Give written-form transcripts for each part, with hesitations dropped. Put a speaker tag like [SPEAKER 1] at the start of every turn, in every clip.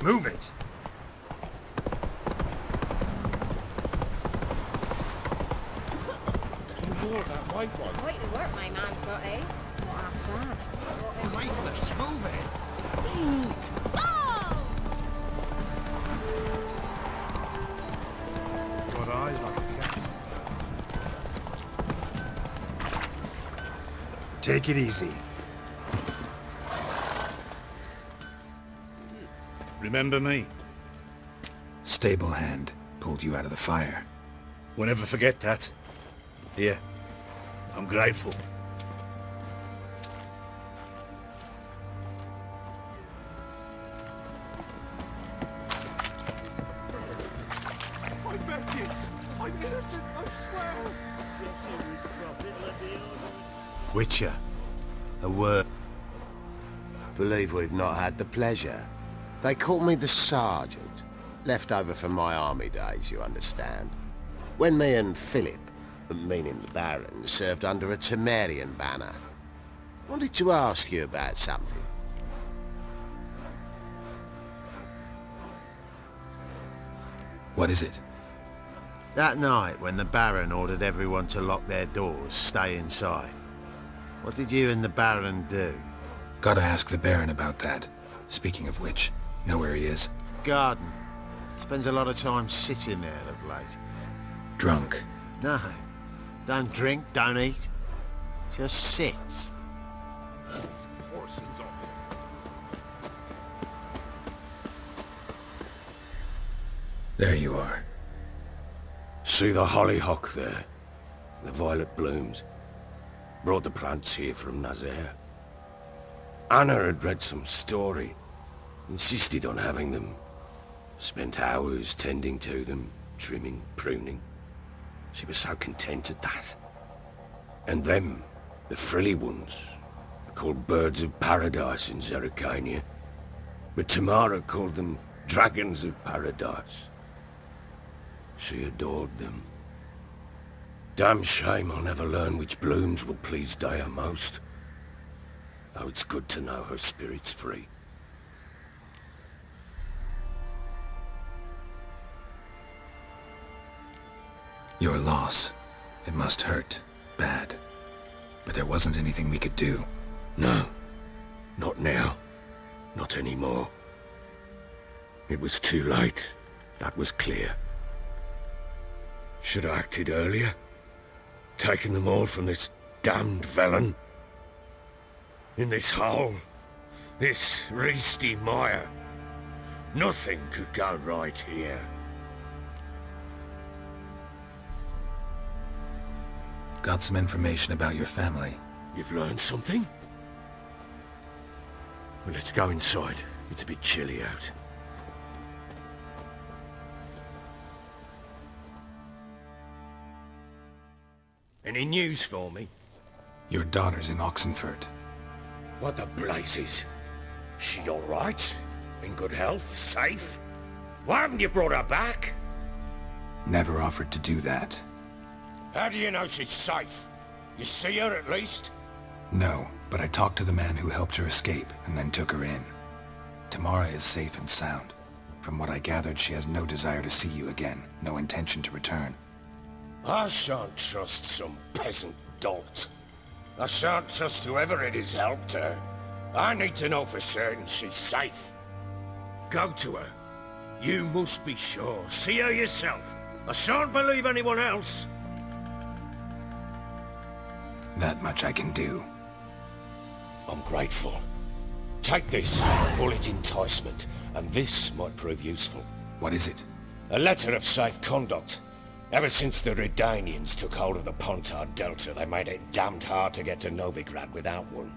[SPEAKER 1] Move it!
[SPEAKER 2] That white one.
[SPEAKER 3] Quite the work my man's got, eh? What after that?
[SPEAKER 1] Oh, inflicts, move it!
[SPEAKER 3] Oh!
[SPEAKER 1] Got eyes like a cat. Take it easy.
[SPEAKER 4] Remember me?
[SPEAKER 5] Stable hand pulled you out of the fire.
[SPEAKER 4] Won't ever forget that. Here, I'm grateful.
[SPEAKER 2] I beg you. I'm innocent, I swear.
[SPEAKER 6] Witcher, a word. Believe we've not had the pleasure. They call me the Sergeant. Left over from my army days, you understand. When me and Philip, meaning the Baron, served under a Temerian banner. Wanted to ask you about something.
[SPEAKER 5] What is it?
[SPEAKER 6] That night when the Baron ordered everyone to lock their doors, stay inside. What did you and the Baron do?
[SPEAKER 5] Gotta ask the Baron about that. Speaking of which, know where he is?
[SPEAKER 6] Garden. Spends a lot of time sitting there of late.
[SPEAKER 5] Drunk.
[SPEAKER 6] No. Don't drink, don't eat. Just sits.
[SPEAKER 5] There you are.
[SPEAKER 7] See the hollyhock there? The violet blooms. Brought the plants here from Nazaire. Anna had read some story. Insisted on having them. Spent hours tending to them, trimming, pruning. She was so content at that. And them, the frilly ones, are called birds of paradise in Zerrikania. But Tamara called them dragons of paradise. She adored them. Damn shame I'll never learn which blooms will please Dea most. Though it's good to know her spirit's free.
[SPEAKER 5] Your loss. It must hurt. Bad. But there wasn't anything we could do.
[SPEAKER 7] No. Not now. Not anymore. It was too late. That was clear. Should have acted earlier. Taken them all from this damned villain. In this hole. This reesty mire. Nothing could go right here.
[SPEAKER 5] Got some information about your family.
[SPEAKER 7] You've learned something? Well, let's go inside. It's a bit chilly out. Any news for me?
[SPEAKER 5] Your daughter's in Oxenfurt.
[SPEAKER 7] What the blazes? She all right? In good health? Safe? Why haven't you brought her back?
[SPEAKER 5] Never offered to do that.
[SPEAKER 7] How do you know she's safe? You see her at least?
[SPEAKER 5] No, but I talked to the man who helped her escape and then took her in. Tamara is safe and sound. From what I gathered, she has no desire to see you again, no intention to return.
[SPEAKER 7] I shan't trust some peasant dolt. I shan't trust whoever it is helped her. I need to know for certain she's safe. Go to her. You must be sure. See her yourself. I shan't believe anyone else.
[SPEAKER 5] That much I can do.
[SPEAKER 7] I'm grateful. Take this, call it enticement, and this might prove useful.
[SPEAKER 5] What is it?
[SPEAKER 7] A letter of safe conduct. Ever since the Redanians took hold of the Pontard Delta, they made it damned hard to get to Novigrad without one.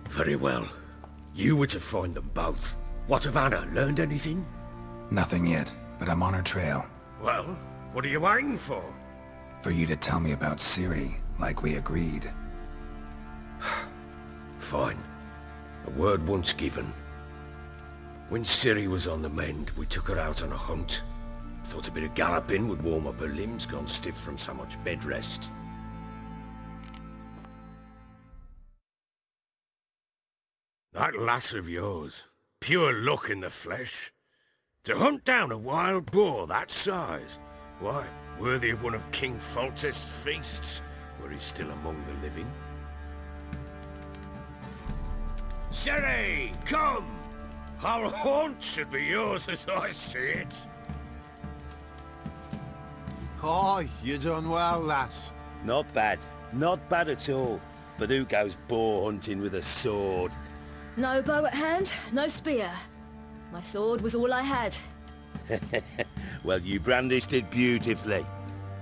[SPEAKER 7] Very well. You were to find them both. What of Anna? Learned anything?
[SPEAKER 5] Nothing yet, but I'm on her trail.
[SPEAKER 7] Well, what are you waiting for?
[SPEAKER 5] For you to tell me about Ciri, like we agreed.
[SPEAKER 7] Fine. A word once given. When Ciri was on the mend, we took her out on a hunt. Thought a bit of galloping would warm up her limbs, gone stiff from so much bed rest. That lass of yours, Pure luck in the flesh. To hunt down a wild boar that size, why, worthy of one of King Foltest's feasts, were he still among the living. Sherry, come! Our haunt should be yours as I see it.
[SPEAKER 2] Oh, you done well, lass.
[SPEAKER 8] Not bad. Not bad at all. But who goes boar hunting with a sword?
[SPEAKER 9] No bow at hand, no spear. My sword was all I had.
[SPEAKER 8] Well, you brandished it beautifully.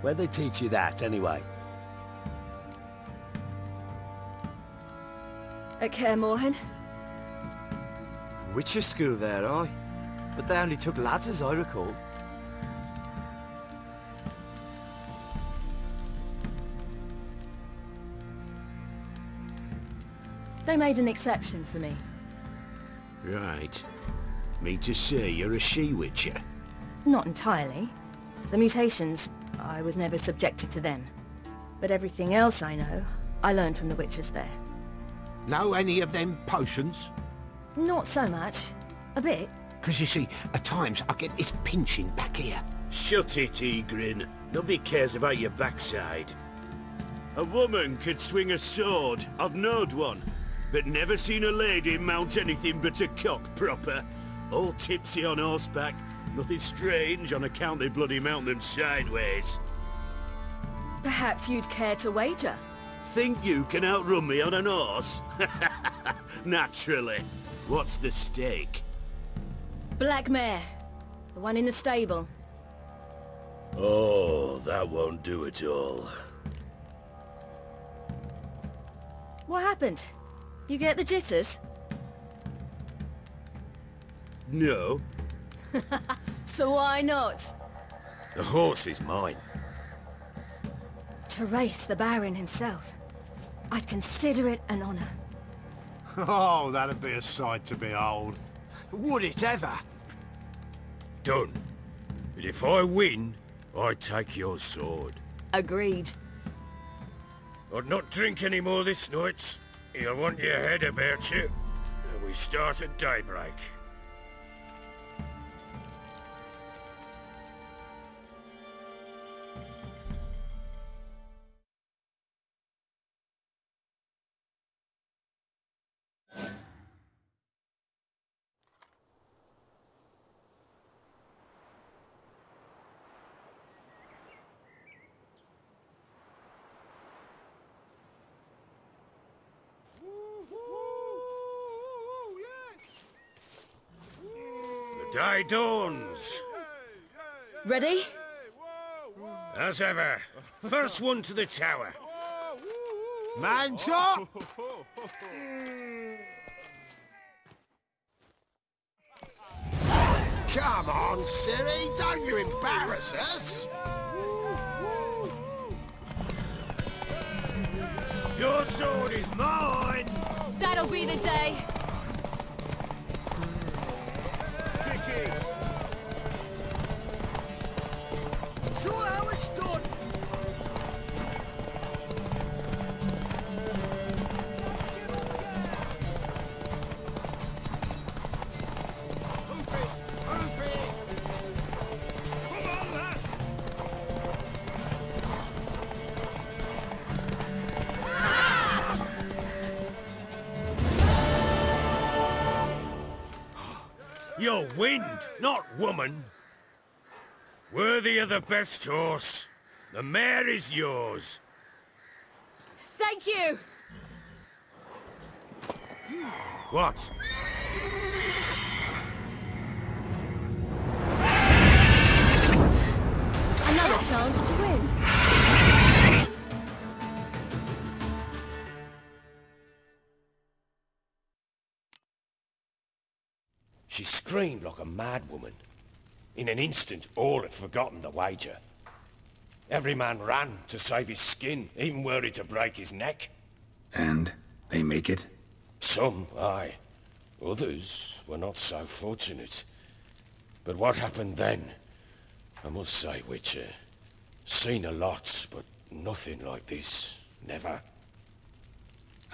[SPEAKER 8] Where'd they teach you that, anyway?
[SPEAKER 9] At Kaer
[SPEAKER 10] Witcher school there, aye. But they only took lads, as I recall.
[SPEAKER 9] They made an exception for me.
[SPEAKER 7] Right. Mean to say you're a she-witcher?
[SPEAKER 9] Not entirely. The mutations, I was never subjected to them. But everything else I know, I learned from the witches there.
[SPEAKER 1] Know any of them potions?
[SPEAKER 9] Not so much. A bit.
[SPEAKER 1] Because you see, at times I get this pinching back here.
[SPEAKER 4] Shut it, Ygni. Nobody cares about your backside. A woman could swing a sword. I've knowed one. But never seen a lady mount anything but a cock proper. All tipsy on horseback. Nothing strange on account they bloody mount them sideways.
[SPEAKER 9] Perhaps you'd care to wager?
[SPEAKER 4] Think you can outrun me on an horse? Naturally. What's the stake?
[SPEAKER 9] Black mare. The one in the stable.
[SPEAKER 7] Oh, that won't do at all.
[SPEAKER 9] What happened? You get the jitters?
[SPEAKER 7] No.
[SPEAKER 9] So why not?
[SPEAKER 7] The horse is mine.
[SPEAKER 9] To race the Baron himself. I'd consider it an honor.
[SPEAKER 2] Oh, that'd be a sight to behold.
[SPEAKER 10] Would it ever?
[SPEAKER 7] Done. But if I win, I take your sword.
[SPEAKER 9] Agreed.
[SPEAKER 7] I'd not drink any more this night. You'll want your head about you. And we start at daybreak. The day dawns.
[SPEAKER 9] Ready?
[SPEAKER 7] As ever. First one to the tower.
[SPEAKER 2] Man chop!
[SPEAKER 6] Come on, Ciri, don't you embarrass us!
[SPEAKER 7] Your sword is mine!
[SPEAKER 9] That'll be the day.
[SPEAKER 7] Kick it!
[SPEAKER 6] Show how it's done!
[SPEAKER 7] You're wind, not woman. Worthy of the best horse. The mare is yours.
[SPEAKER 9] Thank you!
[SPEAKER 7] What?
[SPEAKER 9] Another chance to win.
[SPEAKER 7] She screamed like a mad woman. In an instant, all had forgotten the wager. Every man ran to save his skin, even were it to break his neck.
[SPEAKER 5] And they make it?
[SPEAKER 7] Some, aye. Others were not so fortunate. But what happened then? I must say, Witcher, seen a lot, but nothing like this. Never.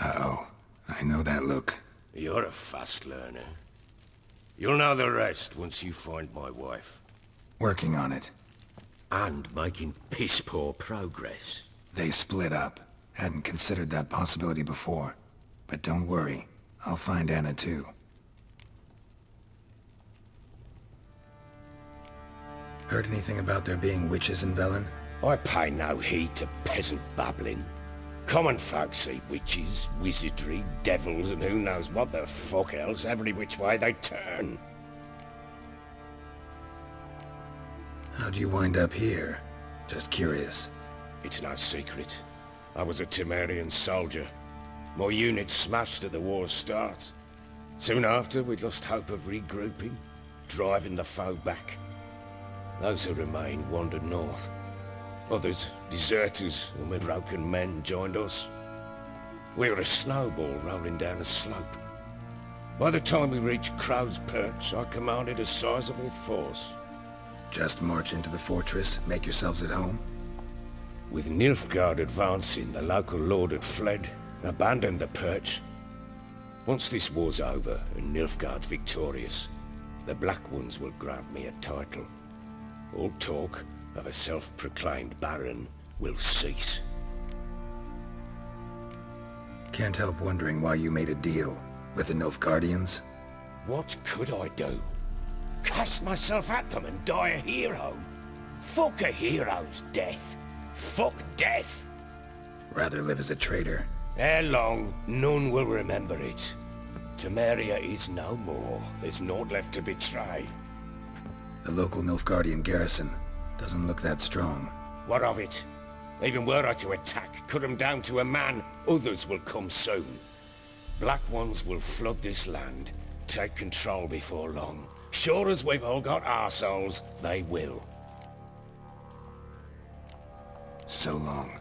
[SPEAKER 5] Uh-oh. I know that look.
[SPEAKER 7] You're a fast learner. You'll know the rest once you find my wife.
[SPEAKER 5] Working on it.
[SPEAKER 8] And making piss-poor progress.
[SPEAKER 5] They split up. Hadn't considered that possibility before. But don't worry. I'll find Anna too. Heard anything about there being witches in Velen?
[SPEAKER 7] I pay no heed to peasant babbling. Common folk see witches, wizardry, devils, and who knows what the fuck else every which way they turn.
[SPEAKER 5] How'd you wind up here? Just curious.
[SPEAKER 7] It's no secret. I was a Temerian soldier. My unit smashed at the war's start. Soon after, we lost hope of regrouping, driving the foe back. Those who remained wandered north. Others, deserters and with broken men, joined us. We were a snowball rolling down a slope. By the time we reached Crow's Perch, I commanded a sizable force.
[SPEAKER 5] Just march into the fortress, make yourselves at home?
[SPEAKER 7] With Nilfgaard advancing, the local lord had fled, abandoned the Perch. Once this war's over and Nilfgaard's victorious, the Black Ones will grant me a title. All talk of a self-proclaimed baron will cease.
[SPEAKER 5] Can't help wondering why you made a deal with the Nilfgaardians.
[SPEAKER 7] What could I do? Cast myself at them and die a hero? Fuck a hero's death. Fuck death.
[SPEAKER 5] Rather live as a traitor.
[SPEAKER 7] Ere long, none will remember it. Temeria is no more. There's naught left to betray.
[SPEAKER 5] The local Nilfgaardian garrison doesn't look that strong.
[SPEAKER 7] What of it? Even were I to attack, cut them down to a man, others will come soon. Black Ones will flood this land, take control before long. Sure as we've all got arseholes, they will.
[SPEAKER 5] So long.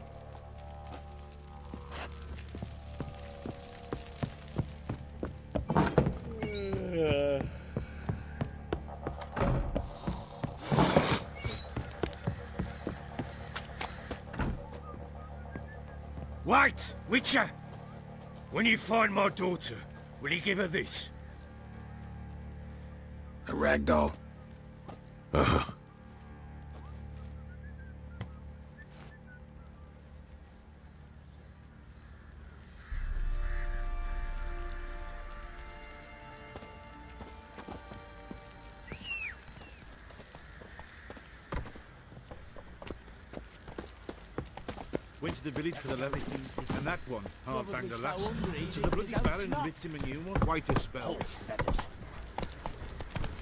[SPEAKER 7] Wait! Witcher! When you find my daughter, will you give her this?
[SPEAKER 5] A ragdoll?
[SPEAKER 7] Uh-huh.
[SPEAKER 2] Went to the village for the leather, and that one hard banged a lass. So the bloody baron writes him a new one. Quite a spell.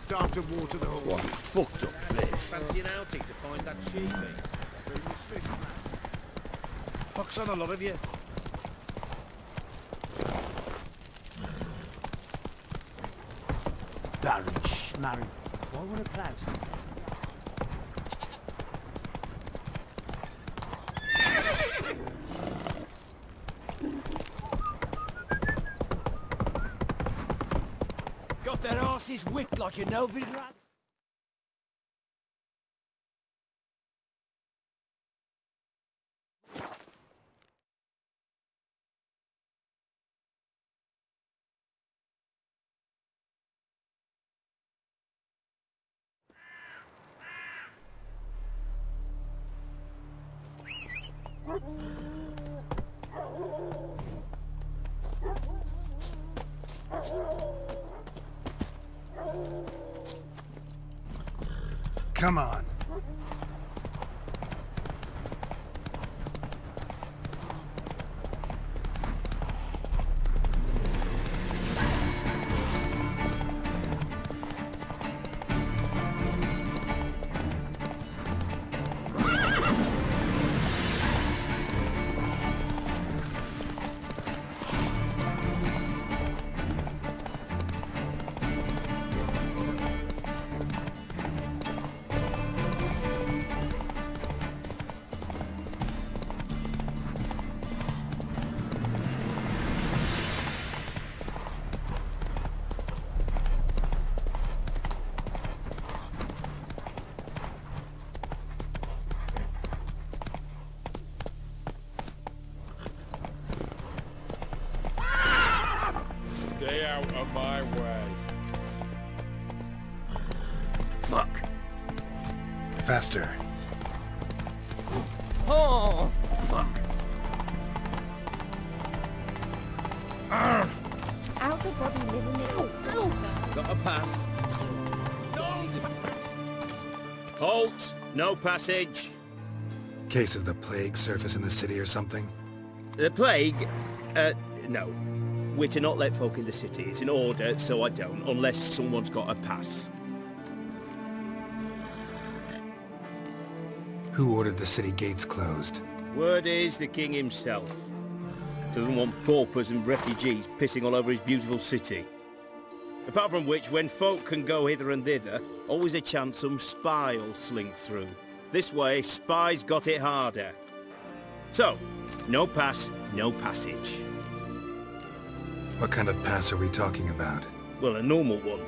[SPEAKER 2] Time to water the horse.
[SPEAKER 8] What fucked up place.
[SPEAKER 10] Fancy an outing to find that sheathe.
[SPEAKER 2] Pox on a lot of you.
[SPEAKER 10] Baron Schmarren. Why would a plouse? Got their asses whipped like a Novid rat.
[SPEAKER 5] Come on.
[SPEAKER 11] Stay out of my way.
[SPEAKER 5] Faster.
[SPEAKER 10] Oh! Fuck.
[SPEAKER 3] Out of body living
[SPEAKER 7] Got a pass. Halt! No passage.
[SPEAKER 5] Case of the plague surface in the city or something?
[SPEAKER 8] The plague? No. We're to not let folk in the city. It's an order, so I don't, unless someone's got a pass.
[SPEAKER 5] Who ordered the city gates closed?
[SPEAKER 8] Word is the king himself. Doesn't want paupers and refugees pissing all over his beautiful city. Apart from which, when folk can go hither and thither, always a chance some spy will slink through. This way, spies got it harder. So, no pass, no passage.
[SPEAKER 5] What kind of pass are we talking about?
[SPEAKER 8] Well, a normal one.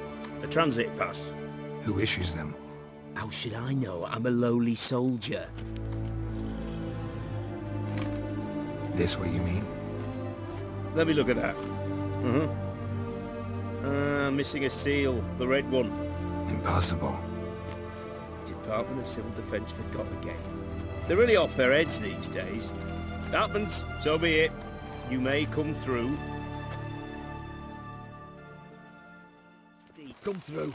[SPEAKER 8] A transit pass.
[SPEAKER 5] Who issues them?
[SPEAKER 8] How should I know? I'm a lowly soldier.
[SPEAKER 5] This what you mean?
[SPEAKER 8] Let me look at that. Missing a seal. The red one.
[SPEAKER 5] Impossible.
[SPEAKER 8] Department of Civil Defence forgot again. They're really off their heads these days. Happens, so be it. You may come through.
[SPEAKER 2] Steve, come through.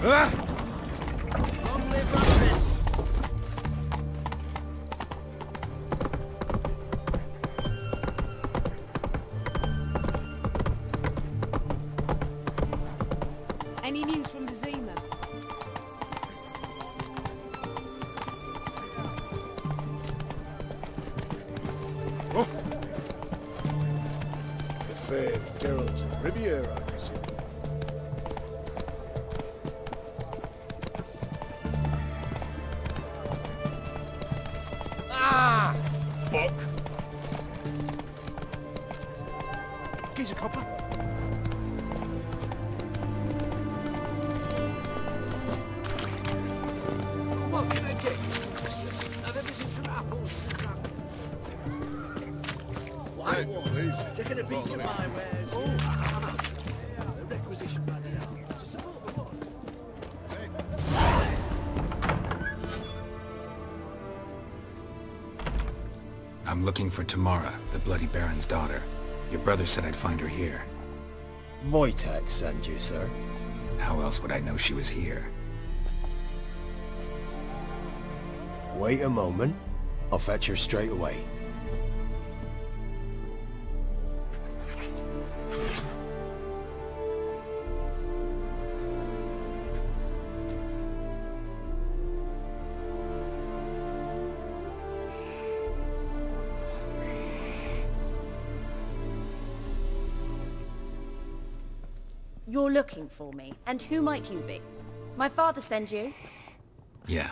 [SPEAKER 10] Long live Rabbit!
[SPEAKER 11] Any news from the Zima?
[SPEAKER 2] Oh. The fair Geralt of Rivia, I presume.
[SPEAKER 10] Ah!
[SPEAKER 2] Fuck. He's a copper.
[SPEAKER 10] What can I get you? I've everything from apples to
[SPEAKER 2] Hey, please.
[SPEAKER 10] taking a peek at my wares. Oh, I'm out. A requisition by the hour. To support the war.
[SPEAKER 5] I'm looking for Tamara, the Bloody Baron's daughter. Your brother said I'd find her here.
[SPEAKER 10] Wojtek sent you, sir.
[SPEAKER 5] How else would I know she was here?
[SPEAKER 10] Wait a moment. I'll fetch her straight away.
[SPEAKER 9] You're looking for me, and who might you be? My father send you?
[SPEAKER 5] Yeah,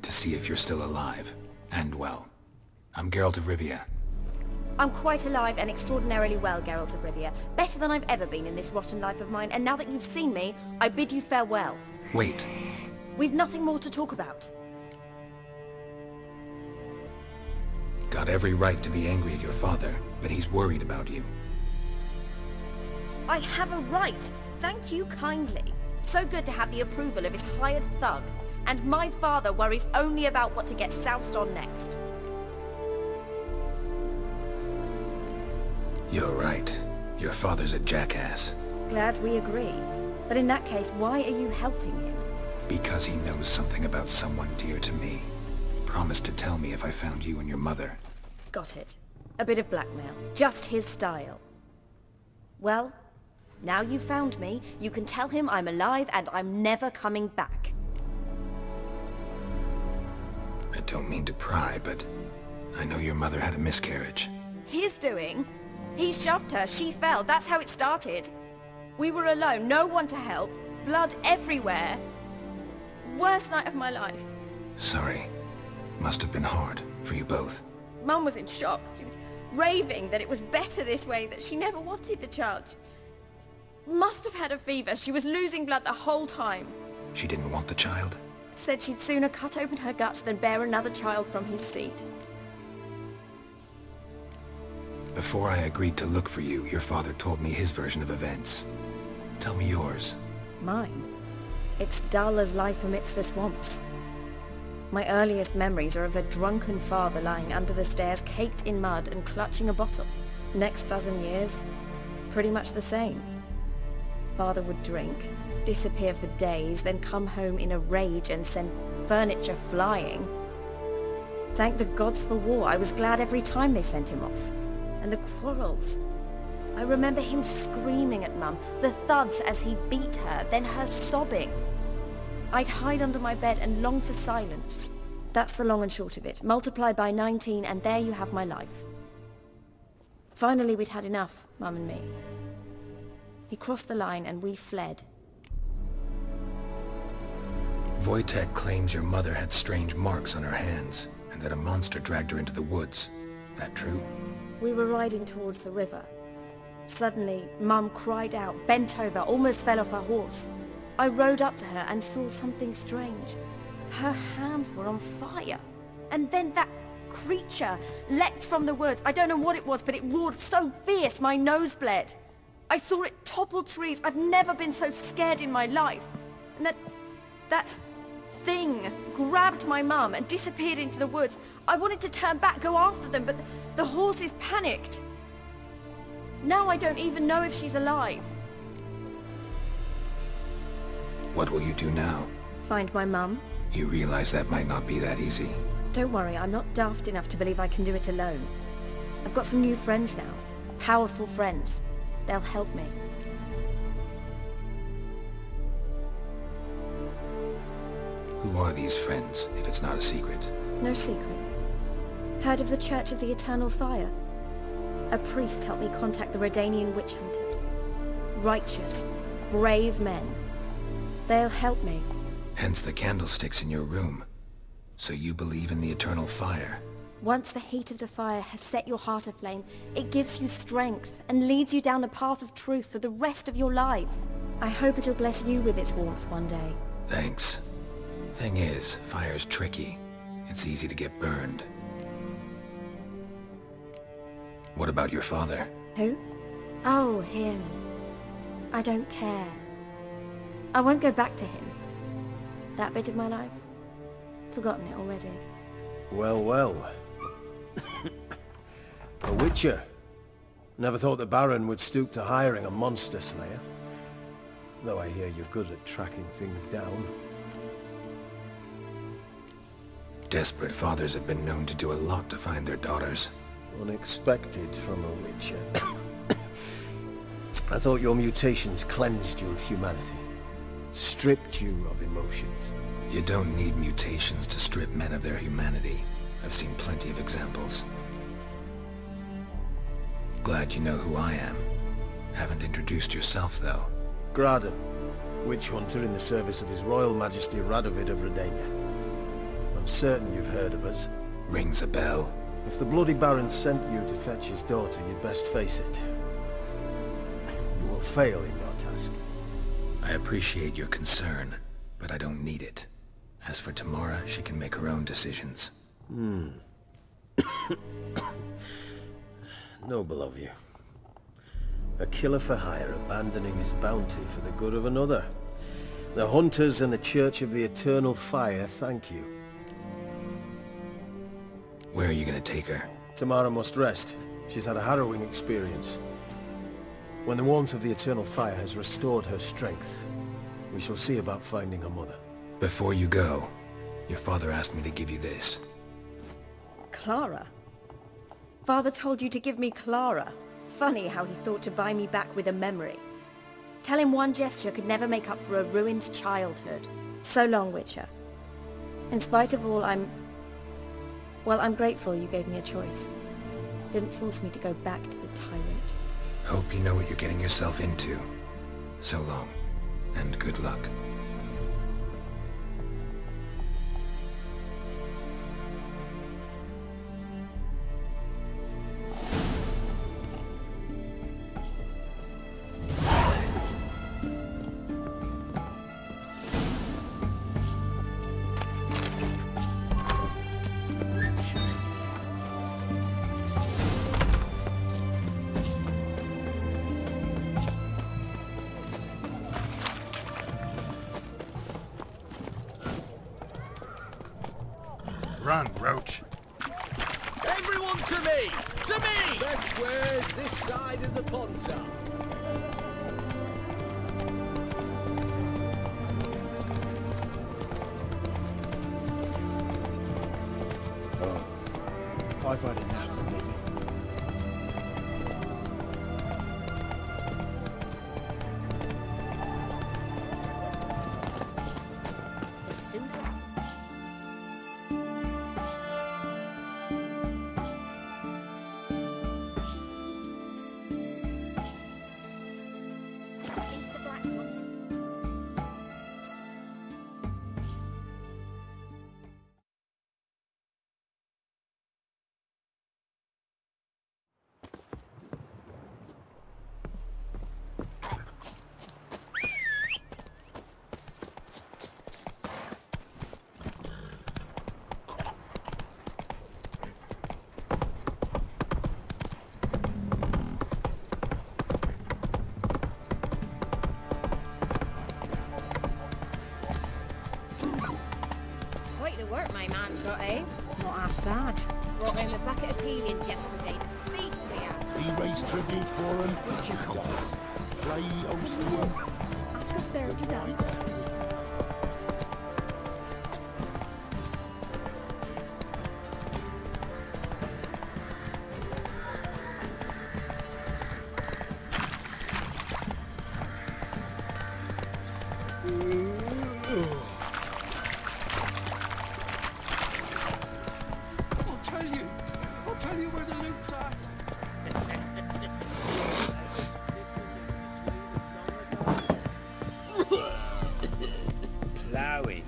[SPEAKER 5] to see if you're still alive. And well. I'm Geralt of Rivia.
[SPEAKER 9] I'm quite alive and extraordinarily well, Geralt of Rivia. Better than I've ever been in this rotten life of mine, and now that you've seen me, I bid you farewell.
[SPEAKER 5] Wait.
[SPEAKER 9] We've nothing more to talk about.
[SPEAKER 5] Got every right to be angry at your father, but he's worried about you.
[SPEAKER 9] I have a right. Thank you kindly. So good to have the approval of his hired thug. And my father worries only about what to get soused on next.
[SPEAKER 5] You're right. Your father's a jackass.
[SPEAKER 9] Glad we agree. But in that case, why are you helping him?
[SPEAKER 5] Because he knows something about someone dear to me. Promised to tell me if I found you and your mother.
[SPEAKER 9] Got it. A bit of blackmail. Just his style. Well, now you've found me, you can tell him I'm alive and I'm never coming back.
[SPEAKER 5] I don't mean to pry, but I know your mother had a miscarriage.
[SPEAKER 9] His doing? He shoved her, she fell, that's how it started. We were alone, no one to help, blood everywhere. Worst night of my life.
[SPEAKER 5] Sorry. Must have been hard for you both.
[SPEAKER 9] Mum was in shock. She was raving that it was better this way, that she never wanted the charge. Must have had a fever. She was losing blood the whole time.
[SPEAKER 5] She didn't want the child?
[SPEAKER 9] Said she'd sooner cut open her gut than bear another child from his seed.
[SPEAKER 5] Before I agreed to look for you, your father told me his version of events. Tell me yours.
[SPEAKER 9] mine. It's dull as life amidst the swamps. My earliest memories are of a drunken father lying under the stairs, caked in mud and clutching a bottle. Next dozen years, pretty much the same. Father would drink, disappear for days, then come home in a rage and send furniture flying. Thank the gods for war. I was glad every time they sent him off. And the quarrels. I remember him screaming at Mum, the thuds as he beat her, then her sobbing. I'd hide under my bed and long for silence. That's the long and short of it. Multiply by 19 and there you have my life. Finally we'd had enough, Mum and me. He crossed the line and we fled.
[SPEAKER 5] Wojtek claims your mother had strange marks on her hands, and that a monster dragged her into the woods. That true?
[SPEAKER 9] We were riding towards the river. Suddenly, Mum cried out, bent over, almost fell off her horse. I rode up to her and saw something strange. Her hands were on fire. And then that creature leapt from the woods. I don't know what it was, but it roared so fierce my nose bled. I saw it topple trees. I've never been so scared in my life. And that thing grabbed my mum and disappeared into the woods. I wanted to turn back, go after them, but the horses panicked. Now I don't even know if she's alive.
[SPEAKER 5] What will you do now?
[SPEAKER 9] Find my mum.
[SPEAKER 5] You realize that might not be that easy.
[SPEAKER 9] Don't worry, I'm not daft enough to believe I can do it alone. I've got some new friends now. Powerful friends. They'll help me.
[SPEAKER 5] Who are these friends, if it's not a secret?
[SPEAKER 9] No secret. Heard of the Church of the Eternal Fire? A priest helped me contact the Redanian witch hunters. Righteous, brave men. They'll help me.
[SPEAKER 5] Hence the candlesticks in your room. So you believe in the eternal fire?
[SPEAKER 9] Once the heat of the fire has set your heart aflame, it gives you strength and leads you down the path of truth for the rest of your life. I hope it'll bless you with its warmth one day.
[SPEAKER 5] Thanks. Thing is, fire's tricky. It's easy to get burned. What about your father?
[SPEAKER 9] Who? Oh, him. I don't care. I won't go back to him. That bit of my life? Forgotten it already.
[SPEAKER 7] Well, well. A witcher. Never thought the Baron would stoop to hiring a monster slayer. Though I hear you're good at tracking things down.
[SPEAKER 5] Desperate fathers have been known to do a lot to find their daughters.
[SPEAKER 7] Unexpected from a witcher. I thought your mutations cleansed you of humanity. Stripped you of emotions.
[SPEAKER 5] You don't need mutations to strip men of their humanity. I've seen plenty of examples. Glad you know who I am. Haven't introduced yourself, though.
[SPEAKER 7] Yrden, witch hunter in the service of His Royal Majesty Radovid of Redania. I'm certain you've heard of us.
[SPEAKER 5] Rings a bell.
[SPEAKER 7] If the bloody Baron sent you to fetch his daughter, you'd best face it. You will fail in your task.
[SPEAKER 5] I appreciate your concern, but I don't need it. As for Tamara, she can make her own decisions.
[SPEAKER 7] Noble of you. A killer for hire abandoning his bounty for the good of another. The hunters and the Church of the Eternal Fire thank you.
[SPEAKER 5] Where are you gonna take her?
[SPEAKER 7] Tamara must rest. She's had a harrowing experience. When the warmth of the Eternal Fire has restored her strength, we shall see about finding her mother.
[SPEAKER 5] Before you go, your father asked me to give you this.
[SPEAKER 9] Clara? Father told you to give me Clara. Funny how he thought to buy me back with a memory. Tell him one gesture could never make up for a ruined childhood. So long, Witcher. In spite of all, I'm grateful you gave me a choice. Didn't force me to go back to the tyrant.
[SPEAKER 5] Hope you know what you're getting yourself into. So long, and good luck. Run, Roach.
[SPEAKER 10] Everyone to me! To me! Best squares this side of the ponton. Oh, I've had enough of living.
[SPEAKER 3] Work my man's got, eh?
[SPEAKER 9] Not half bad.
[SPEAKER 3] Brought him a bucket of peelings yesterday. The feast we had.
[SPEAKER 12] He raised tribute for him. Where'd you come from? Play host to him.
[SPEAKER 9] Ask a bird to dance.
[SPEAKER 10] I'll tell you where the loot's at.
[SPEAKER 8] Ploughy.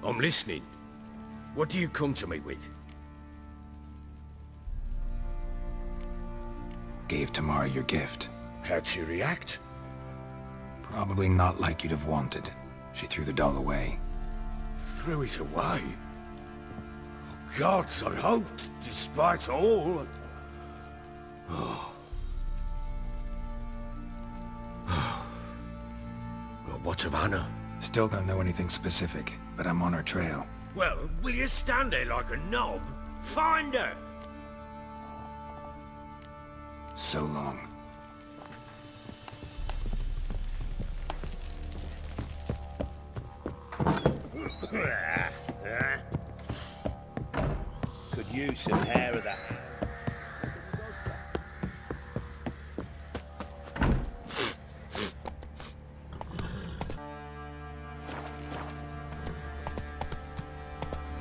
[SPEAKER 7] I'm listening. What do you come to me with?
[SPEAKER 5] Gave Tamara your gift.
[SPEAKER 7] How'd she react?
[SPEAKER 5] Probably not like you'd have wanted. She threw the doll away.
[SPEAKER 7] Threw it away? Oh, gods, I hoped, despite all. Oh. Well, what of Anna?
[SPEAKER 5] Still don't know anything specific, but I'm on her trail.
[SPEAKER 7] Well, will you stand there like a knob? Find her!
[SPEAKER 5] So long.
[SPEAKER 8] Could use some hair of that.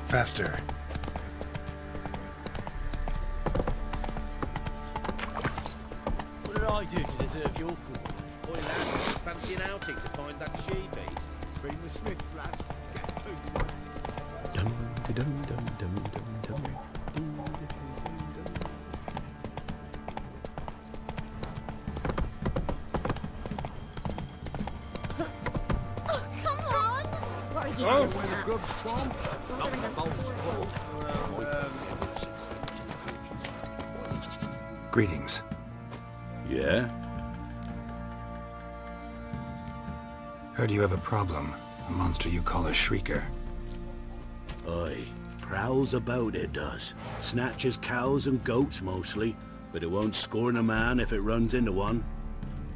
[SPEAKER 5] Faster.
[SPEAKER 10] What did I do to deserve your company?
[SPEAKER 8] Boy, lad, fancy an outing to find that she-beast?
[SPEAKER 2] Bring the Smiths, lads. Get to
[SPEAKER 6] Dum dum dum dum dum dum.
[SPEAKER 3] Oh, come on! What are you
[SPEAKER 2] Oh,
[SPEAKER 3] doing?
[SPEAKER 2] where the grubs spawn? Not the bowls full.
[SPEAKER 5] Greetings.
[SPEAKER 7] Yeah?
[SPEAKER 5] Heard you have a problem. A monster you call a shrieker.
[SPEAKER 4] Aye. Prowls about, it does. Snatches cows and goats mostly, but it won't scorn a man if it runs into one.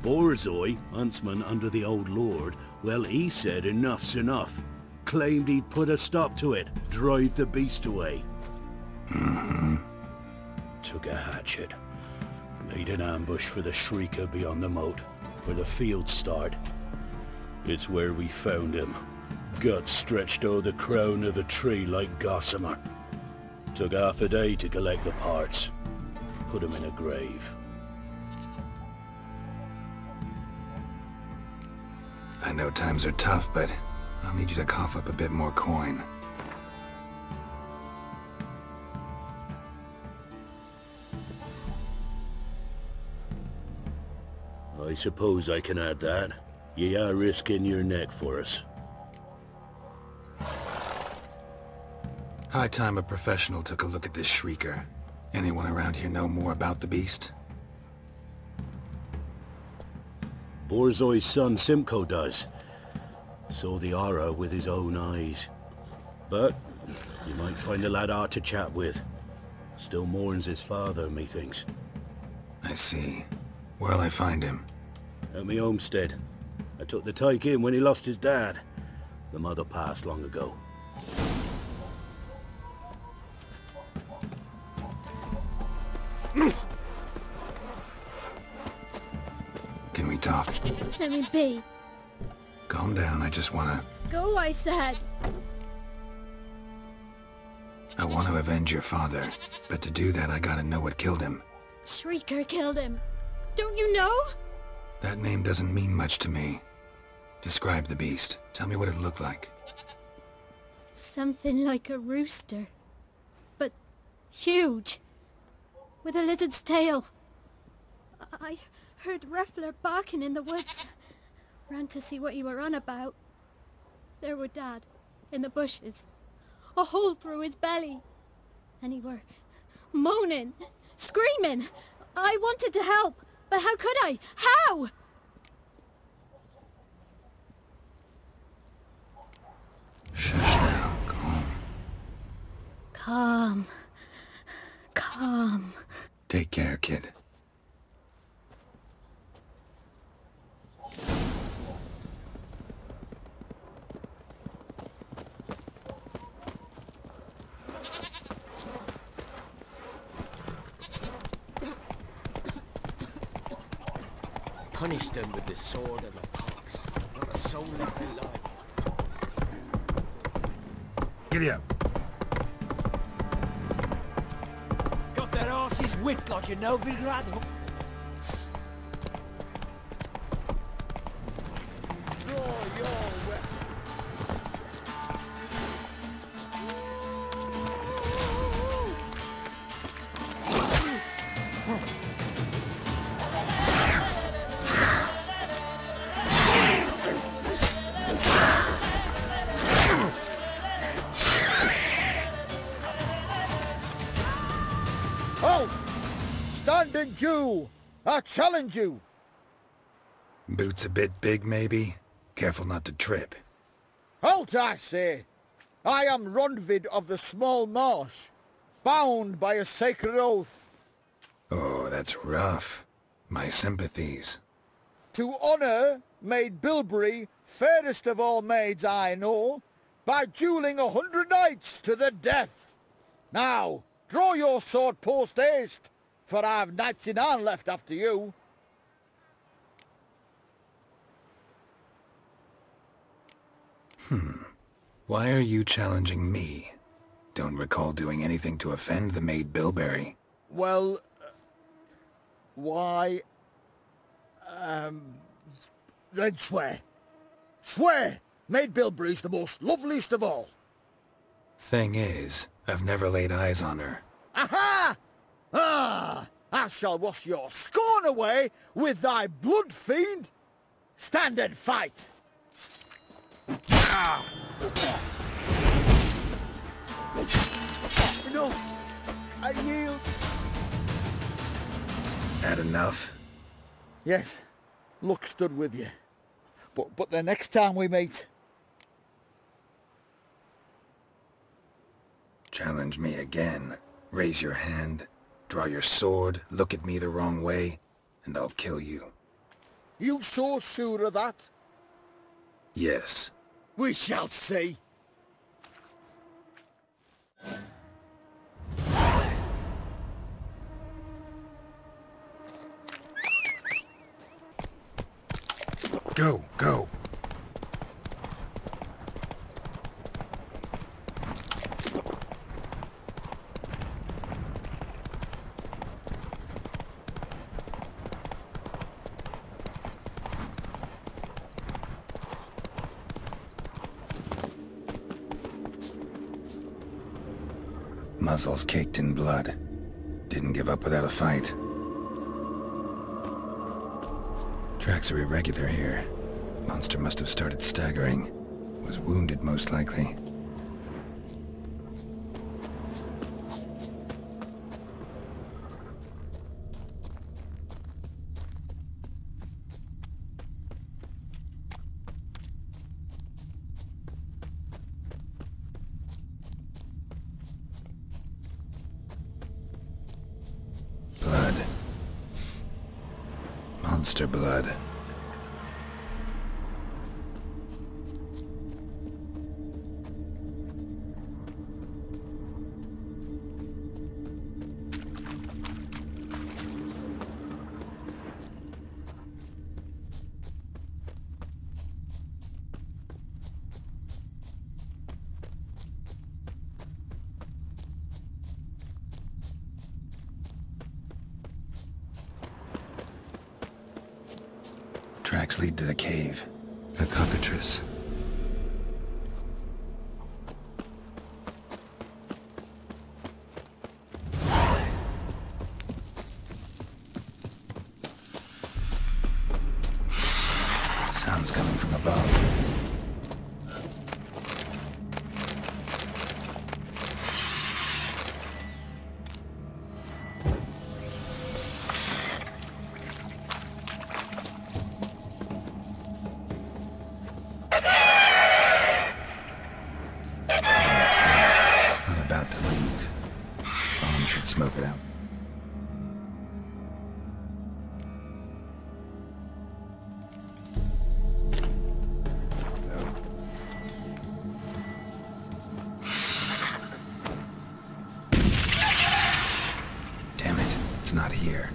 [SPEAKER 4] Borzoi, huntsman under the old lord, well, he said enough's enough. Claimed he'd put a stop to it, drive the beast away. Took a hatchet. Made an ambush for the Shrieker beyond the moat, where the fields start. It's where we found him. Guts stretched o'er the crown of a tree like gossamer. Took half a day to collect the parts. Put him in a grave.
[SPEAKER 5] I know times are tough, but I'll need you to cough up a bit more coin.
[SPEAKER 4] I suppose I can add that. Ye are risking your neck for us.
[SPEAKER 5] High time a professional took a look at this shrieker. Anyone around here know more about the beast?
[SPEAKER 4] Borzoi's son Simcoe does. Saw the horror with his own eyes. But you might find the lad hard to chat with. Still mourns his father, methinks.
[SPEAKER 5] I see. Where'll I find him?
[SPEAKER 4] At me homestead. I took the tyke in when he lost his dad. The mother passed long ago.
[SPEAKER 5] Can we talk?
[SPEAKER 13] Let me be.
[SPEAKER 5] Calm down, I just wanna...
[SPEAKER 13] Go, I said.
[SPEAKER 5] I want to avenge your father, but to do that I gotta know what killed him.
[SPEAKER 13] Shrieker killed him. Don't you know?
[SPEAKER 5] That name doesn't mean much to me. Describe the beast. Tell me what it looked like.
[SPEAKER 13] Something like a rooster. But huge. With a lizard's tail. I heard Reffler barking in the woods. Ran to see what you were on about. There were Dad, in the bushes. A hole through his belly. And he were moaning, screaming. I wanted to help, but how could I? How?
[SPEAKER 5] Shush now,
[SPEAKER 13] Calm. Calm.
[SPEAKER 5] Take care, kid.
[SPEAKER 10] Punish them with the sword and the pox. Not a soul left alive.
[SPEAKER 5] Giddy up.
[SPEAKER 10] Got that arse's wit like a Novigrad.
[SPEAKER 12] Standing Jew! I challenge you!
[SPEAKER 5] Boots a bit big, maybe? Careful not to trip.
[SPEAKER 12] Halt, I say! I am Rundvid of the Small Marsh, bound by a sacred oath.
[SPEAKER 5] Oh, that's rough. My sympathies.
[SPEAKER 12] To honour Maid Bilberry, fairest of all maids I know, by duelling 100 knights to the death. Now, draw your sword post-haste, for I've knights in hand left after you.
[SPEAKER 5] Why are you challenging me? Don't recall doing anything to offend the Maid Bilberry.
[SPEAKER 12] Well, why... then swear. Swear! Maid Bilberry's the most loveliest of all.
[SPEAKER 5] Thing is, I've never laid eyes on her.
[SPEAKER 12] Aha! Ah! I shall wash your scorn away with thy blood, fiend! Stand and fight! Ah! No! I yield!
[SPEAKER 5] Had enough?
[SPEAKER 12] Yes. Luck stood with you. But the next time we meet...
[SPEAKER 5] Challenge me again. Raise your hand. Draw your sword. Look at me the wrong way. And I'll kill you.
[SPEAKER 12] You so sure of that?
[SPEAKER 5] Yes.
[SPEAKER 12] We shall see.
[SPEAKER 5] Go, go. Muzzles caked in blood. Didn't give up without a fight. Tracks are irregular here. Monster must have started staggering. Was wounded, most likely. Monster blood. Tracks lead to the cave. A cockatrice. Sounds coming from above. Smoke it out. No. Damn it, it's not here.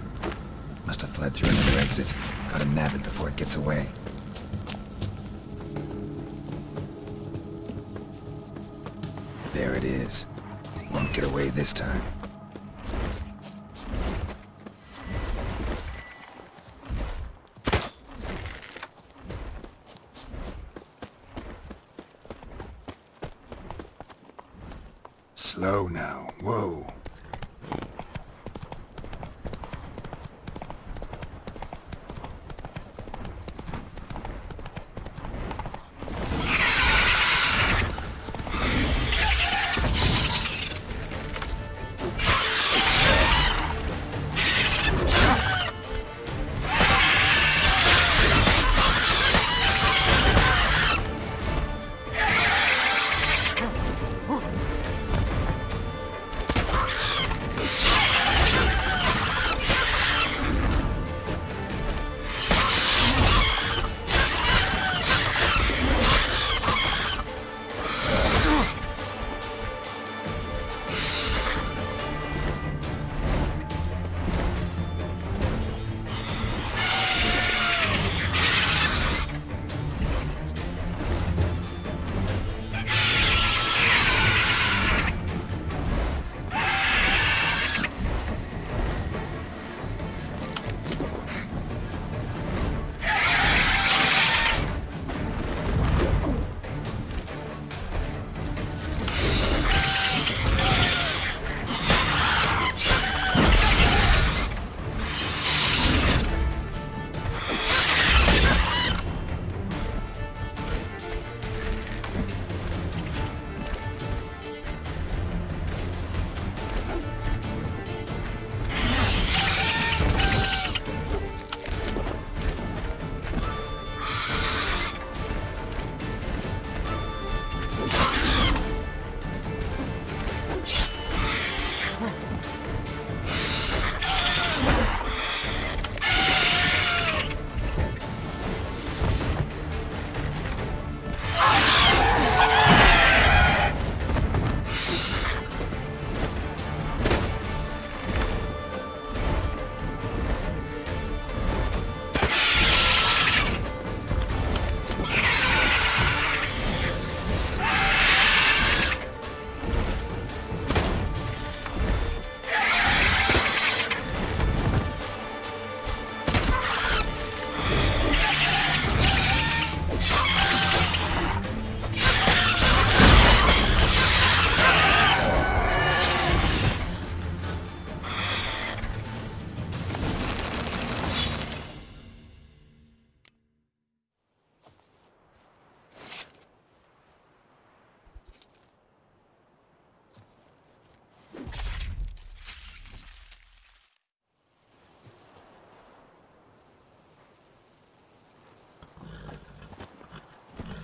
[SPEAKER 5] Must have fled through another exit. Gotta nab it before it gets away. There it is. Won't get away this time. Slow now. Whoa.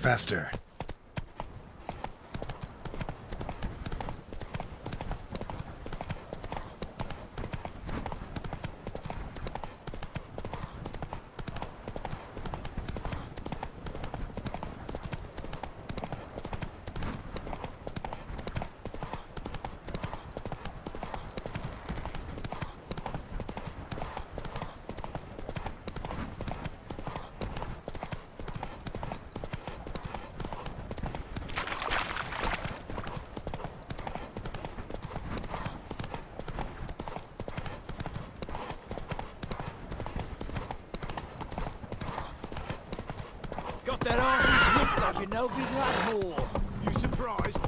[SPEAKER 5] Faster.
[SPEAKER 10] their asses whipped like a no big lad more.
[SPEAKER 2] You surprised?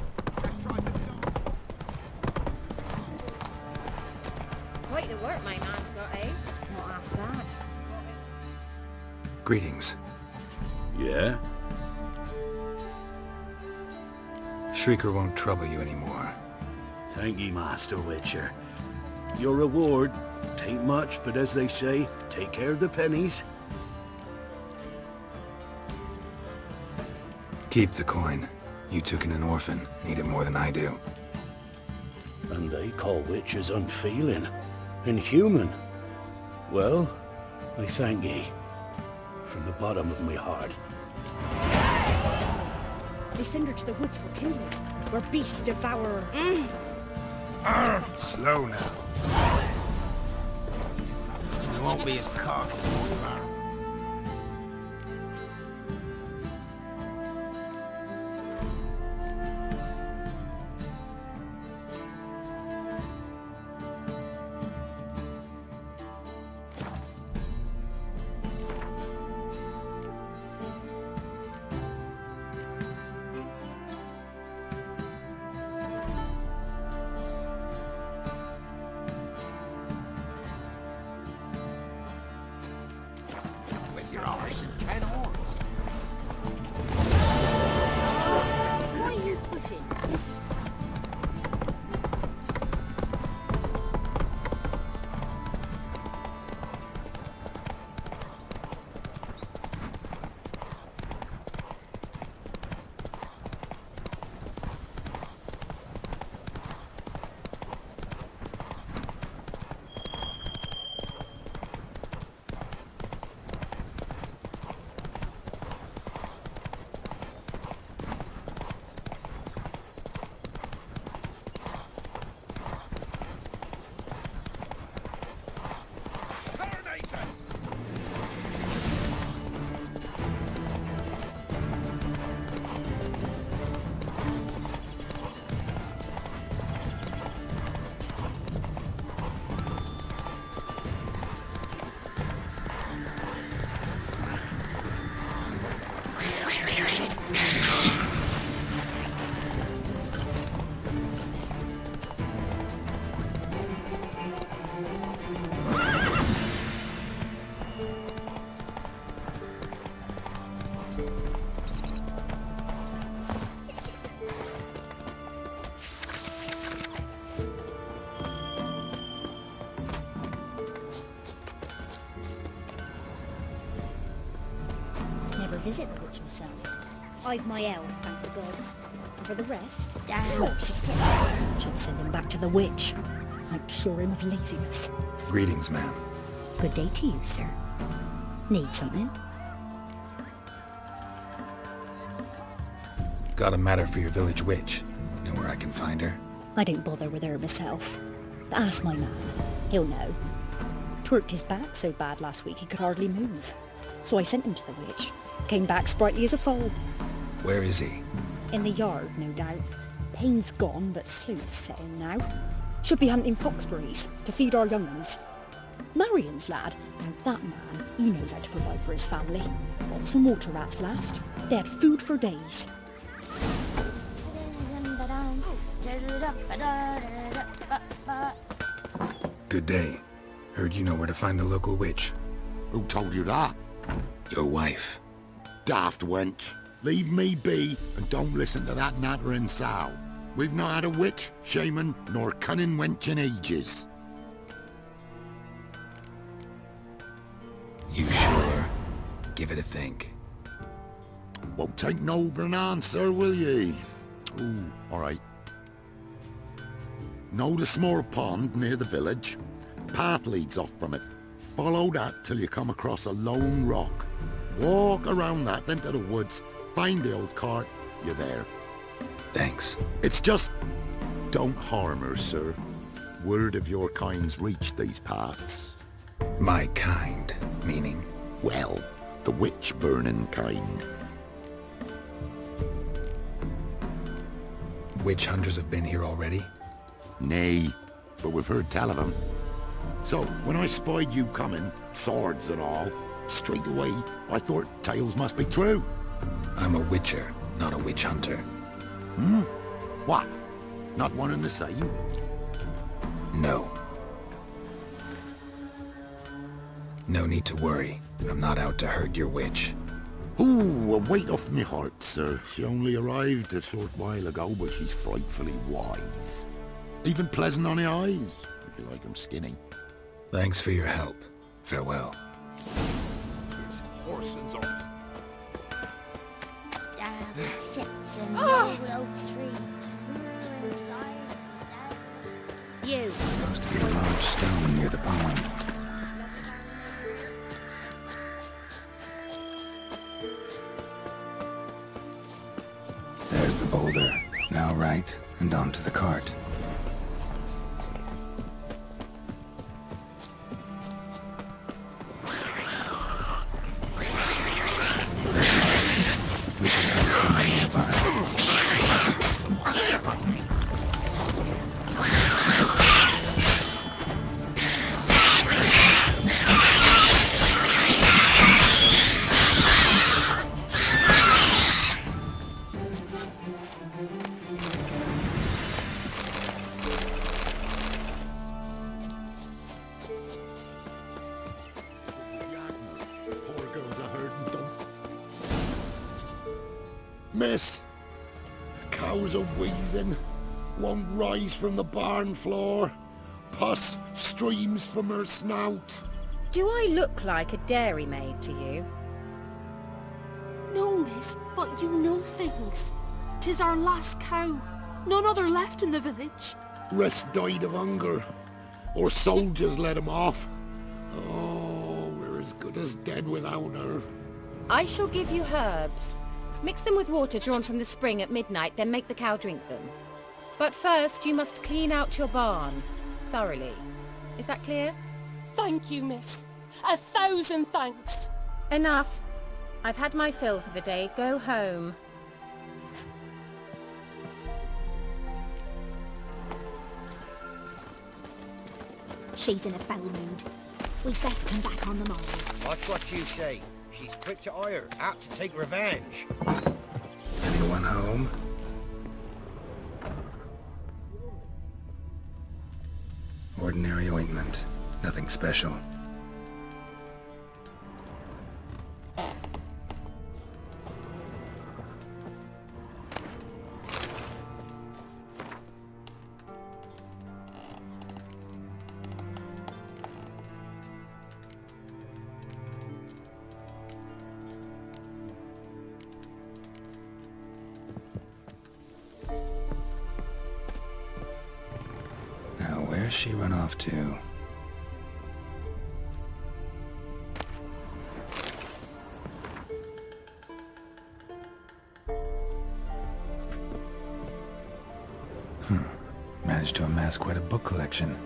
[SPEAKER 3] Quite the work my man's got, eh? Not after that.
[SPEAKER 5] Greetings.
[SPEAKER 4] Yeah?
[SPEAKER 5] Shrieker won't trouble you anymore.
[SPEAKER 4] Thank ye, Master Witcher. Your reward, tain't much, but as they say, take care of the pennies.
[SPEAKER 5] Keep the coin. You took in an orphan. Need it more than I do.
[SPEAKER 4] And they call witches unfeeling, inhuman. Well, I thank ye. From the bottom of my heart.
[SPEAKER 3] They send her to the woods for kindling. We're beast devourer.
[SPEAKER 5] Slow now.
[SPEAKER 1] You won't be as cocky as tomorrow.
[SPEAKER 3] Visit the witch myself. I've my elf, thank the gods. And for the rest, damn, should send him back to the witch. I'd cure him of laziness.
[SPEAKER 5] Greetings, ma'am.
[SPEAKER 3] Good day to you, sir. Need something?
[SPEAKER 5] Got a matter for your village witch. Know where I can find her?
[SPEAKER 3] I don't bother with her myself. But ask my man. He'll know. Twerked his back so bad last week he could hardly move. So I sent him to the witch. Came back sprightly as a foal.
[SPEAKER 5] Where is he?
[SPEAKER 3] In the yard, no doubt. Pain's gone, but sleuth's setting now. Should be hunting foxberries to feed our young ones. Marion's lad. Now that man, he knows how to provide for his family. What some water rats last. They had food for days.
[SPEAKER 5] Good day. Heard you know where to find the local witch.
[SPEAKER 6] Who told you that?
[SPEAKER 5] Your wife.
[SPEAKER 6] Daft wench. Leave me be and don't listen to that nattering sow. We've not had a witch, shaman, nor cunning wench in ages.
[SPEAKER 5] You sure? Give it a think.
[SPEAKER 6] Won't take no for an answer, will ye? Ooh, alright. Know the small pond near the village? Path leads off from it. Follow that till you come across a lone rock. Walk around that, then to the woods. Find the old cart. You're there.
[SPEAKER 5] Thanks.
[SPEAKER 6] It's just... don't harm her, sir. Word of your kind's reached these parts.
[SPEAKER 5] My kind, meaning?
[SPEAKER 6] Well, the witch-burning kind.
[SPEAKER 5] Witch hunters have been here already?
[SPEAKER 6] Nay, but we've heard tell of them. So, when I spied you coming, swords and all, straight away, I thought tales must be true.
[SPEAKER 5] I'm a witcher, not a witch hunter.
[SPEAKER 1] Hmm? What? Not one and the same?
[SPEAKER 5] No. No need to worry. I'm not out to hurt your witch.
[SPEAKER 1] Ooh, a weight off me heart, sir. She only arrived a short while ago, but she's frightfully wise. Even pleasant on the eyes, if you like 'em skinny.
[SPEAKER 5] Thanks for your help. Farewell.
[SPEAKER 1] This horsens on.
[SPEAKER 14] Down sits in the willow tree. You.
[SPEAKER 5] Supposed to be a large stone near the pond. There's the boulder. Now right, and onto the cart. We should have someone nearby.
[SPEAKER 1] Miss, cows are wheezing, won't rise from the barn floor. Pus streams from her snout.
[SPEAKER 9] Do I look like a dairymaid to you?
[SPEAKER 15] No, miss, but you know things. 'Tis our last cow. None other left in the village.
[SPEAKER 1] Rest died of hunger, or soldiers let him off. Oh, we're as good as dead without her.
[SPEAKER 9] I shall give you herbs. Mix them with water drawn from the spring at midnight, then make the cow drink them. But first, you must clean out your barn. Thoroughly. Is that clear?
[SPEAKER 15] Thank you, miss. 1,000 thanks.
[SPEAKER 9] Enough. I've had my fill for the day. Go home.
[SPEAKER 14] She's in a foul mood. We'd best come back on the morrow.
[SPEAKER 16] Watch what you say. She's quick to ire, apt to take revenge.
[SPEAKER 5] Anyone home? Ordinary ointment. Nothing special. Where's she run off to? Managed to amass quite a book collection.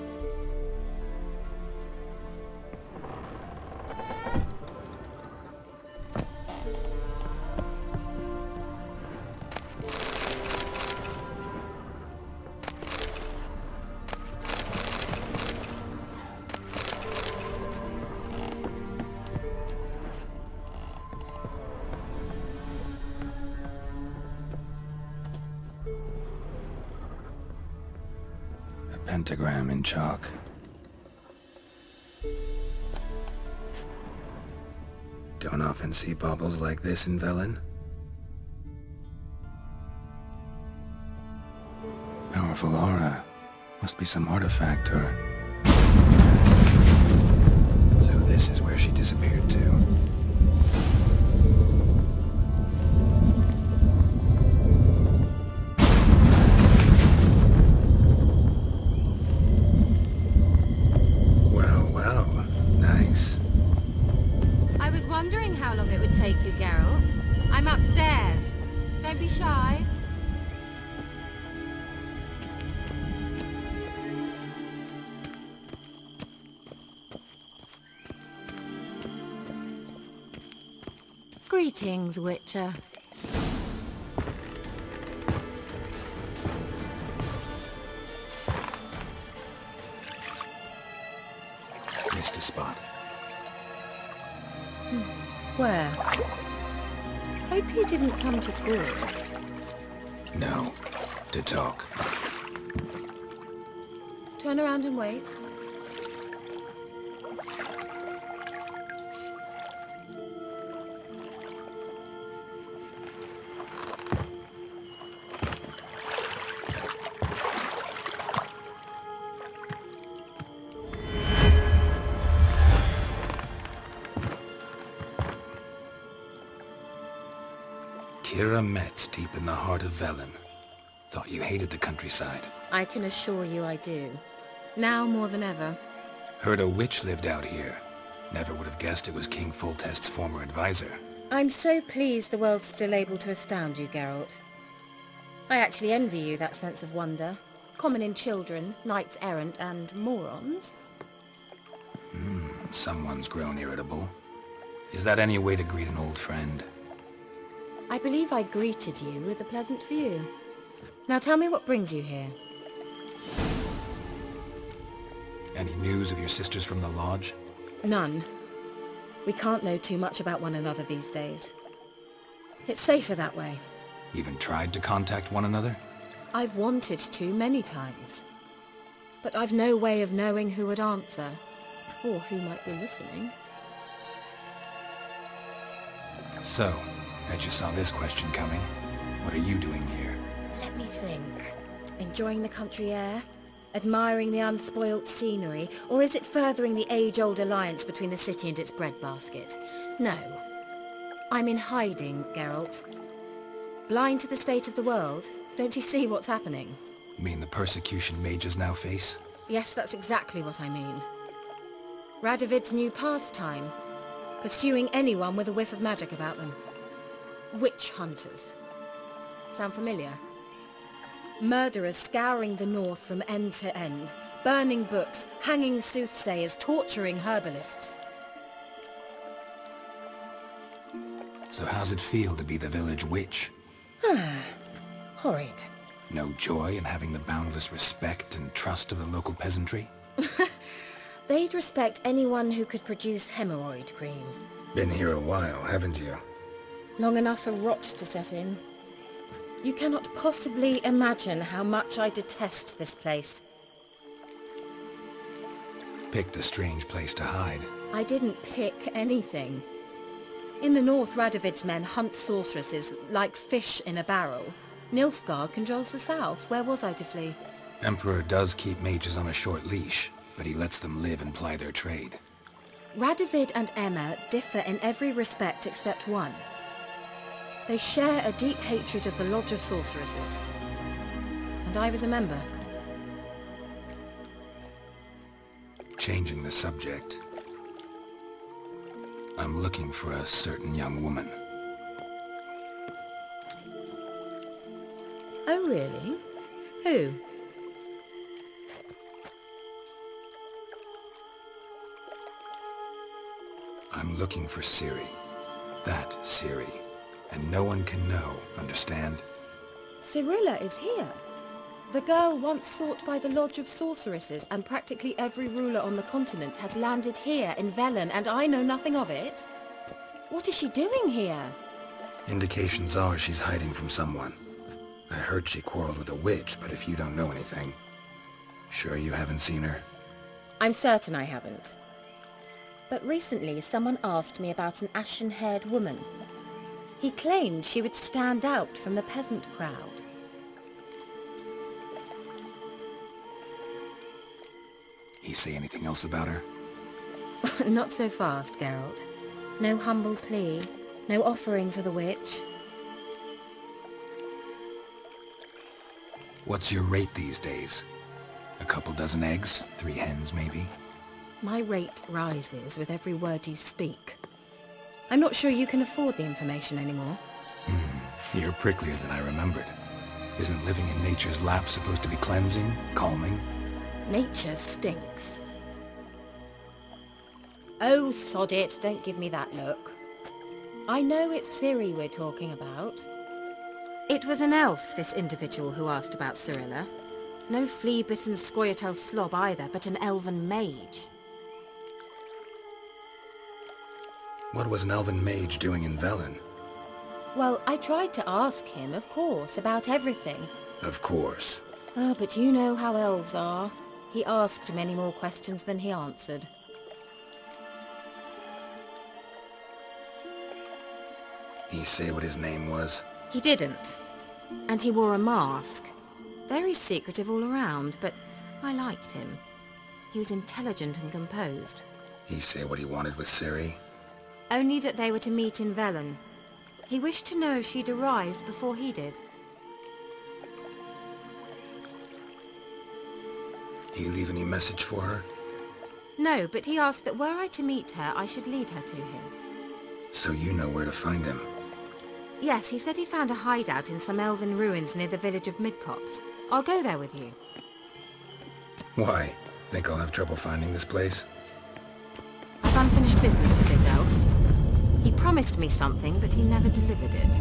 [SPEAKER 5] Pentagram in chalk. Don't often see baubles like this in Velen. Powerful aura. Must be some artifact or... So this is where she disappeared to.
[SPEAKER 9] How long it would take you, Geralt? I'm upstairs. Don't be shy. Greetings, Witcher.
[SPEAKER 5] Missed a spot.
[SPEAKER 9] Where? Hope you didn't come to talk.
[SPEAKER 5] No, to talk.
[SPEAKER 9] Turn around and wait.
[SPEAKER 5] Kira Metz deep in the heart of Velen. Thought you hated the countryside.
[SPEAKER 9] I can assure you I do. Now more than ever.
[SPEAKER 5] Heard a witch lived out here. Never would have guessed it was King Foltest's former advisor.
[SPEAKER 9] I'm so pleased the world's still able to astound you, Geralt. I actually envy you that sense of wonder. Common in children, knights errant, and morons.
[SPEAKER 5] Someone's grown irritable. Is that any way to greet an old friend?
[SPEAKER 9] I believe I greeted you with a pleasant view. Now tell me what brings you here.
[SPEAKER 5] Any news of your sisters from the lodge?
[SPEAKER 9] None. We can't know too much about one another these days. It's safer that way.
[SPEAKER 5] Even tried to contact one another?
[SPEAKER 9] I've wanted to many times. But I've no way of knowing who would answer, or who might be listening.
[SPEAKER 5] So, bet you saw this question coming. What are you doing here?
[SPEAKER 9] Let me think. Enjoying the country air? Admiring the unspoilt scenery? Or is it furthering the age-old alliance between the city and its breadbasket? No. I'm in hiding, Geralt. Blind to the state of the world? Don't you see what's happening?
[SPEAKER 5] You mean the persecution mages now face?
[SPEAKER 9] Yes, that's exactly what I mean. Radovid's new pastime. Pursuing anyone with a whiff of magic about them. Witch hunters. Sound familiar? Murderers scouring the north from end to end. Burning books, hanging soothsayers, torturing herbalists.
[SPEAKER 5] So how's it feel to be the village witch?
[SPEAKER 9] Horrid.
[SPEAKER 5] No joy in having the boundless respect and trust of the local peasantry?
[SPEAKER 9] They'd respect anyone who could produce hemorrhoid cream.
[SPEAKER 5] Been here a while, haven't you?
[SPEAKER 9] Long enough for rot to set in. You cannot possibly imagine how much I detest this place.
[SPEAKER 5] Picked a strange place to hide.
[SPEAKER 9] I didn't pick anything. In the north, Radovid's men hunt sorceresses like fish in a barrel. Nilfgaard controls the south. Where was I to flee?
[SPEAKER 5] Emperor does keep mages on a short leash, but he lets them live and ply their trade.
[SPEAKER 9] Radovid and Emma differ in every respect except one. They share a deep hatred of the Lodge of Sorceresses. And I was a member.
[SPEAKER 5] Changing the subject. I'm looking for a certain young woman.
[SPEAKER 9] Oh, really? Who?
[SPEAKER 5] I'm looking for Ciri. That Ciri. And no one can know, understand?
[SPEAKER 9] Cirilla is here. The girl once sought by the Lodge of Sorceresses, and practically every ruler on the continent has landed here in Velen, and I know nothing of it. What is she doing here?
[SPEAKER 5] Indications are she's hiding from someone. I heard she quarreled with a witch, but if you don't know anything... Sure you haven't seen her?
[SPEAKER 9] I'm certain I haven't. But recently someone asked me about an ashen-haired woman. He claimed she would stand out from the peasant crowd.
[SPEAKER 5] He say anything else about her?
[SPEAKER 9] Not so fast, Geralt. No humble plea, no offering for the witch.
[SPEAKER 5] What's your rate these days? A couple dozen eggs? 3 hens, maybe?
[SPEAKER 9] My rate rises with every word you speak. I'm not sure you can afford the information anymore.
[SPEAKER 5] You're pricklier than I remembered. Isn't living in nature's lap supposed to be cleansing, calming?
[SPEAKER 9] Nature stinks. Oh, sod it, don't give me that look. I know it's Ciri we're talking about. It was an elf, this individual who asked about Cirilla. No flea-bitten Scoia'tael slob either, but an elven mage.
[SPEAKER 5] What was an elven mage doing in Velen?
[SPEAKER 9] Well, I tried to ask him, of course, about everything.
[SPEAKER 5] Of course.
[SPEAKER 9] Oh, but you know how elves are. He asked many more questions than he answered.
[SPEAKER 5] He say what his name was?
[SPEAKER 9] He didn't. And he wore a mask. Very secretive all around, but I liked him. He was intelligent and composed.
[SPEAKER 5] He say what he wanted with Ciri?
[SPEAKER 9] Only that they were to meet in Velen. He wished to know if she'd arrived before he did.
[SPEAKER 5] He leave any message for her?
[SPEAKER 9] No, but he asked that were I to meet her, I should lead her to him.
[SPEAKER 5] So you know where to find him?
[SPEAKER 9] Yes, he said he found a hideout in some elven ruins near the village of Midcopse. I'll go there with you.
[SPEAKER 5] Why? Think I'll have trouble finding this place?
[SPEAKER 9] I've unfinished business with his elf. He promised me something, but he never delivered it.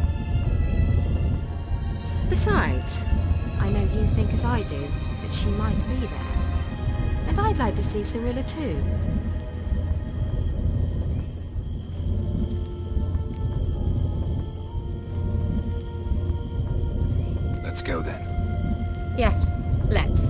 [SPEAKER 9] Besides, I know you think as I do, that she might be there. And I'd like to see Cirilla too.
[SPEAKER 5] Let's go then.
[SPEAKER 9] Yes, let's.